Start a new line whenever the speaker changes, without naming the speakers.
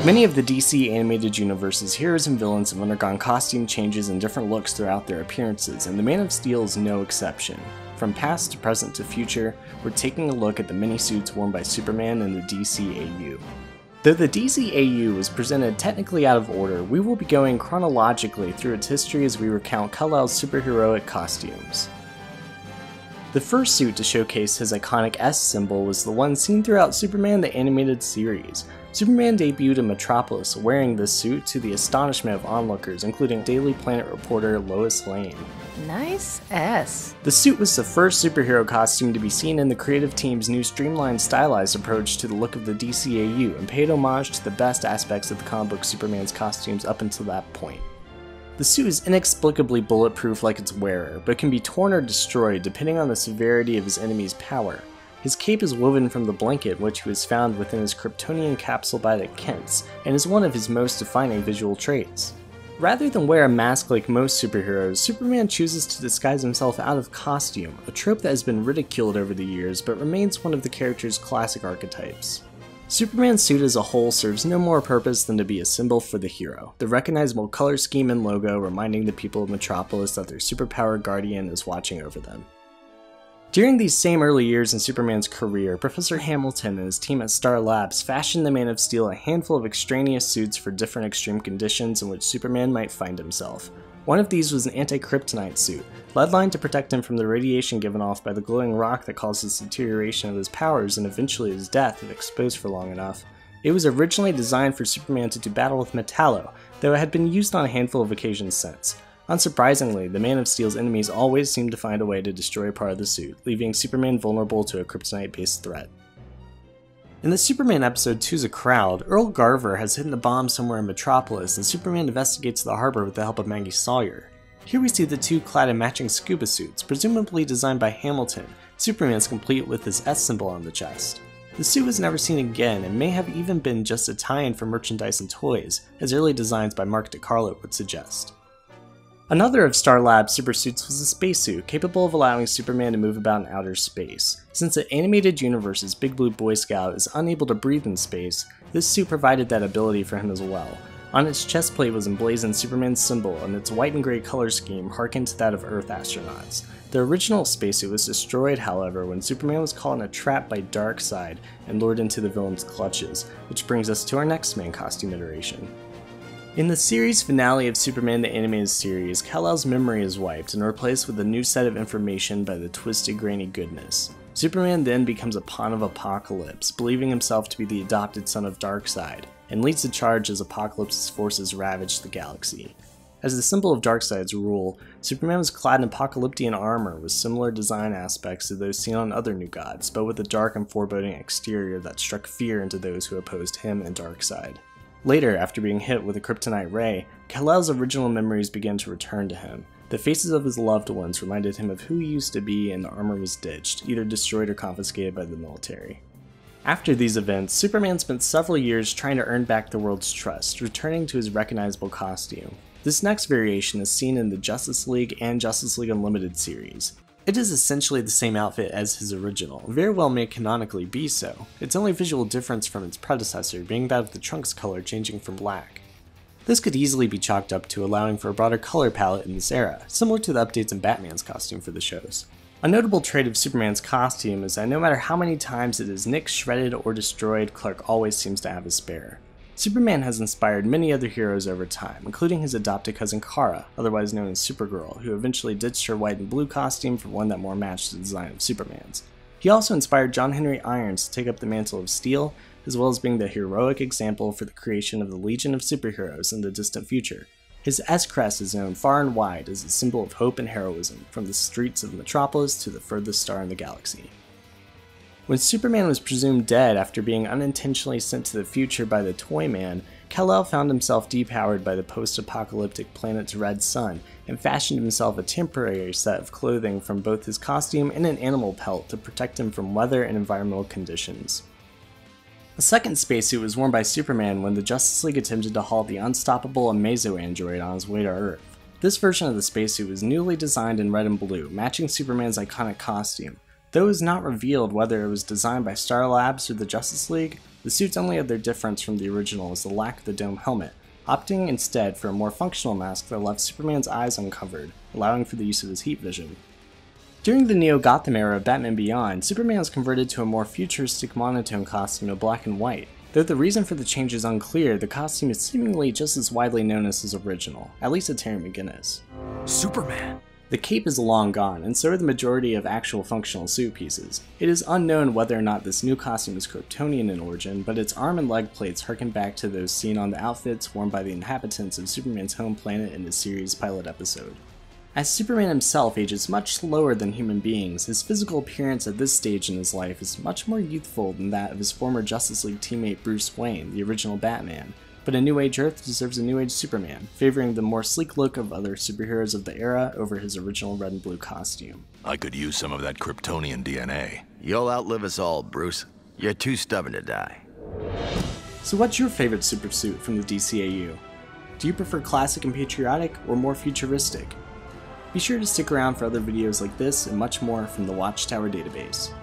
Many of the DC animated universe's heroes and villains have undergone costume changes and different looks throughout their appearances, and the Man of Steel is no exception. From past to present to future, we're taking a look at the many suits worn by Superman in the DCAU. Though the DCAU was presented technically out of order, we will be going chronologically through its history as we recount Kal-El's superheroic costumes. The first suit to showcase his iconic S symbol was the one seen throughout Superman the Animated Series. Superman debuted in Metropolis wearing this suit to the astonishment of onlookers, including Daily Planet reporter Lois Lane.
Nice S.
The suit was the first superhero costume to be seen in the creative team's new streamlined, stylized approach to the look of the DCAU and paid homage to the best aspects of the comic book Superman's costumes up until that point. The suit is inexplicably bulletproof like its wearer, but can be torn or destroyed depending on the severity of his enemy's power. His cape is woven from the blanket which he was found within his Kryptonian capsule by the Kents, and is one of his most defining visual traits. Rather than wear a mask like most superheroes, Superman chooses to disguise himself out of costume, a trope that has been ridiculed over the years but remains one of the character's classic archetypes. Superman's suit as a whole serves no more purpose than to be a symbol for the hero, the recognizable color scheme and logo reminding the people of Metropolis that their superpowered guardian is watching over them. During these same early years in Superman's career, Professor Hamilton and his team at Star Labs fashioned the Man of Steel a handful of extraneous suits for different extreme conditions in which Superman might find himself. One of these was an anti-kryptonite suit, lead-lined to protect him from the radiation given off by the glowing rock that causes deterioration of his powers and eventually his death if exposed for long enough. It was originally designed for Superman to do battle with Metallo, though it had been used on a handful of occasions since. Unsurprisingly, the Man of Steel's enemies always seem to find a way to destroy part of the suit, leaving Superman vulnerable to a kryptonite-based threat. In the Superman episode Two's a Crowd, Earl Garver has hidden a bomb somewhere in Metropolis and Superman investigates the harbor with the help of Maggie Sawyer. Here we see the two clad in matching scuba suits, presumably designed by Hamilton. Superman's complete with his S symbol on the chest. The suit was never seen again and may have even been just a tie-in for merchandise and toys, as early designs by Mark DeCarlo would suggest. Another of Star Labs' supersuits was a spacesuit, capable of allowing Superman to move about in outer space. Since the animated universe's Big Blue Boy Scout is unable to breathe in space, this suit provided that ability for him as well. On its chest plate was emblazoned Superman's symbol, and its white and gray color scheme harkened to that of Earth astronauts. The original spacesuit was destroyed, however, when Superman was caught in a trap by Darkseid and lured into the villain's clutches, which brings us to our next main costume iteration. In the series finale of Superman the Animated Series, Kal-El's memory is wiped and replaced with a new set of information by the Twisted Granny Goodness. Superman then becomes a pawn of Apocalypse, believing himself to be the adopted son of Darkseid, and leads the charge as Apocalypse's forces ravage the galaxy. As the symbol of Darkseid's rule, Superman was clad in apocalyptic armor with similar design aspects to those seen on other New Gods, but with a dark and foreboding exterior that struck fear into those who opposed him and Darkseid. Later, after being hit with a kryptonite ray, Kal-El's original memories began to return to him. The faces of his loved ones reminded him of who he used to be, and the armor was ditched, either destroyed or confiscated by the military. After these events, Superman spent several years trying to earn back the world's trust, returning to his recognizable costume. This next variation is seen in the Justice League and Justice League Unlimited series. It is essentially the same outfit as his original, very well may canonically be so. Its only visual difference from its predecessor being that of the trunk's color changing from black. This could easily be chalked up to allowing for a broader color palette in this era, similar to the updates in Batman's costume for the shows. A notable trait of Superman's costume is that no matter how many times it is nicked, shredded, or destroyed, Clark always seems to have a spare. Superman has inspired many other heroes over time, including his adopted cousin Kara, otherwise known as Supergirl, who eventually ditched her white and blue costume for one that more matched the design of Superman's. He also inspired John Henry Irons to take up the mantle of Steel, as well as being the heroic example for the creation of the Legion of Superheroes in the distant future. His S-crest is known far and wide as a symbol of hope and heroism, from the streets of Metropolis to the furthest star in the galaxy. When Superman was presumed dead after being unintentionally sent to the future by the Toyman, Kal-El found himself depowered by the post-apocalyptic planet's red sun and fashioned himself a temporary set of clothing from both his costume and an animal pelt to protect him from weather and environmental conditions. A second spacesuit was worn by Superman when the Justice League attempted to halt the unstoppable Amazo android on his way to Earth. This version of the spacesuit was newly designed in red and blue, matching Superman's iconic costume. Though it was not revealed whether it was designed by Star Labs or the Justice League, the suit's only other difference from the original was the lack of the dome helmet, opting instead for a more functional mask that left Superman's eyes uncovered, allowing for the use of his heat vision. During the Neo-Gotham era of Batman Beyond, Superman was converted to a more futuristic monotone costume of black and white. Though the reason for the change is unclear, the costume is seemingly just as widely known as his original, at least to Terry McGinnis.
Superman!
The cape is long gone, and so are the majority of actual functional suit pieces. It is unknown whether or not this new costume is Kryptonian in origin, but its arm and leg plates harken back to those seen on the outfits worn by the inhabitants of Superman's home planet in the series' pilot episode. As Superman himself ages much slower than human beings, his physical appearance at this stage in his life is much more youthful than that of his former Justice League teammate Bruce Wayne, the original Batman. But a New Age Earth deserves a New Age Superman, favoring the more sleek look of other superheroes of the era over his original red and blue costume.
I could use some of that Kryptonian DNA.
You'll outlive us all, Bruce. You're too stubborn to die.
So what's your favorite supersuit from the DCAU? Do you prefer classic and patriotic, or more futuristic? Be sure to stick around for other videos like this and much more from the Watchtower database.